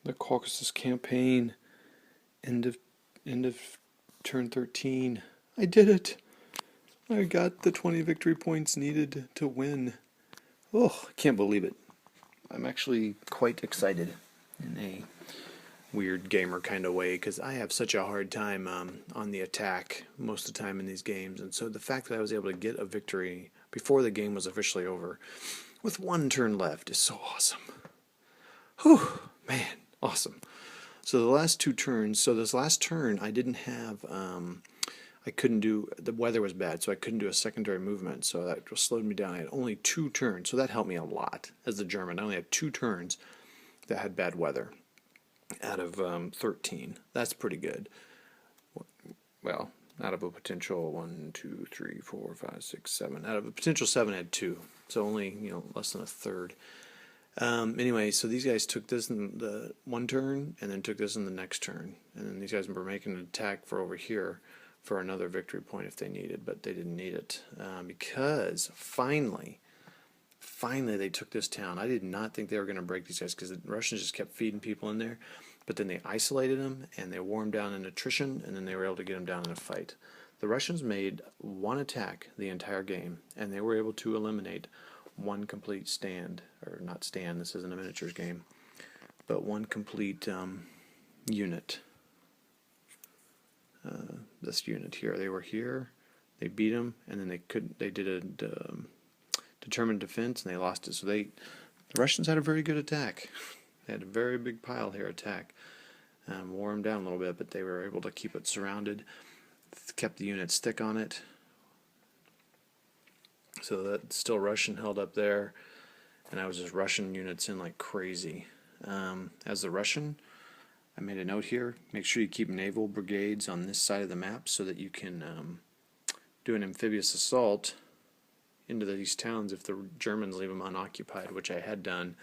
The Caucasus campaign, end of end of turn 13. I did it. I got the 20 victory points needed to win. Oh, I can't believe it. I'm actually quite excited in a weird gamer kind of way because I have such a hard time on the attack most of the time in these games. And so the fact that I was able to get a victory before the game was officially over with one turn left is so awesome. Whew, man, awesome. So the last two turns, so this last turn I didn't have, I couldn't do, the weather was bad, so I couldn't do a secondary movement, so that just slowed me down. I had only 2 turns, so that helped me a lot as a German. I only had 2 turns that had bad weather out of 13. That's pretty good. Well, out of a potential 1, 2, 3, 4, 5, 6, 7. Out of a potential 7, I had 2. So only, less than a third. Anyway, so these guys took this in the one turn and then took this in the next turn. And then these guys were making an attack for over here for another victory point if they needed, but they didn't need it because finally they took this town. I did not think they were going to break these guys because the Russians just kept feeding people in there. But then they isolated them and they wore them down in attrition, and then they were able to get them down in a fight. The Russians made one attack the entire game, and they were able to eliminate one complete stand, or not stand, this isn't a miniatures game, but one complete unit. This unit here, they were here, they beat them, and then they did a determined defense, and they lost it. So the Russians had a very good attack. They had a very big pile here attack. Wore them down a little bit, but they were able to keep it surrounded, kept the units thick on it. So that still Russian held up there, and I was just rushing units in like crazy. As the Russian, I made a note here, make sure you keep naval brigades on this side of the map so that you can do an amphibious assault into these towns if the Germans leave them unoccupied, which I had done.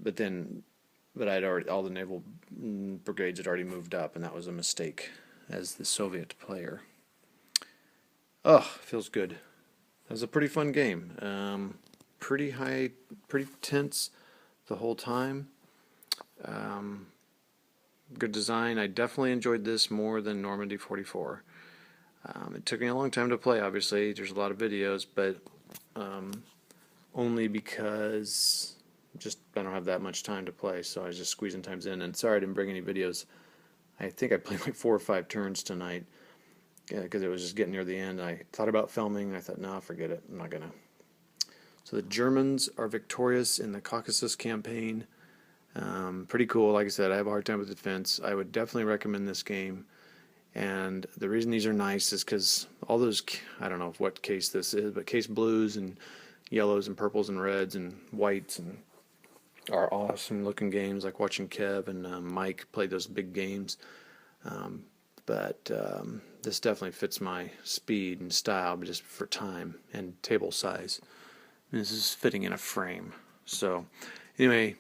But I'd already, all the naval brigades had already moved up, and that was a mistake as the Soviet player. Oh, feels good. It was a pretty fun game. Pretty high, pretty tense the whole time. Good design. I definitely enjoyed this more than Normandy 44. It took me a long time to play, obviously. There's a lot of videos, but only because just I don't have that much time to play, so I was just squeezing times in. And sorry I didn't bring any videos. I think I played like 4 or 5 turns tonight because it was just getting near the end. I thought about filming, and I thought, no, forget it. I'm not going to. So the Germans are victorious in the Caucasus campaign. Pretty cool. Like I said, I have a hard time with defense. I would definitely recommend this game. And the reason these are nice is because all those, I don't know what case this is, but case blues and yellows and purples and reds and whites and are awesome looking games, like watching Kev and Mike play those big games. But this definitely fits my speed and style, but just for time and table size. And this is fitting in a frame. So anyway,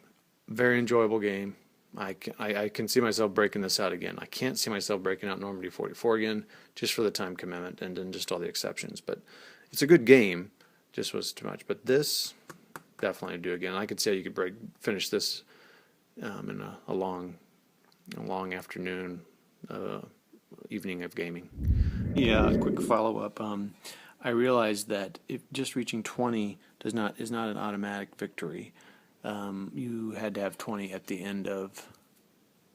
very enjoyable game. I can see myself breaking this out again. I can't see myself breaking out Normandy 44 again, just for the time commitment and then just all the exceptions. But it's a good game, just was too much. But this, definitely do again. I could say you could finish this in a long afternoon, evening of gaming. Yeah, a quick follow up. I realized that if just reaching 20 is not an automatic victory. You had to have 20 at the end of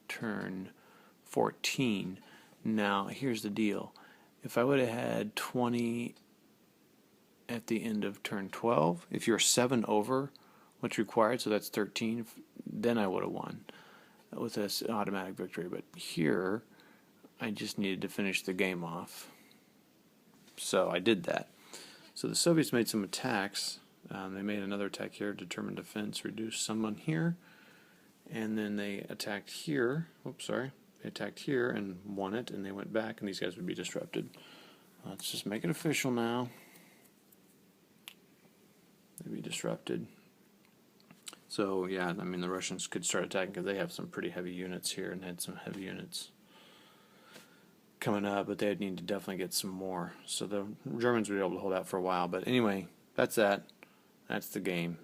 turn 14. Now, here's the deal. If I would have had 20 at the end of turn 12, if you're 7 over what's required, so that's 13, then I would have won with this automatic victory. But here, I just needed to finish the game off. So I did that. So the Soviets made some attacks. They made another attack here, determined defense, reduced someone here, and then they attacked here. Oops, sorry. They attacked here and won it, and they went back, and these guys would be disrupted. Let's just make it official now. They'd be disrupted. So, yeah, I mean, the Russians could start attacking because they have some pretty heavy units here and had some heavy units coming up, but they'd need to definitely get some more. So the Germans would be able to hold out for a while. But anyway, that's that. That's the game.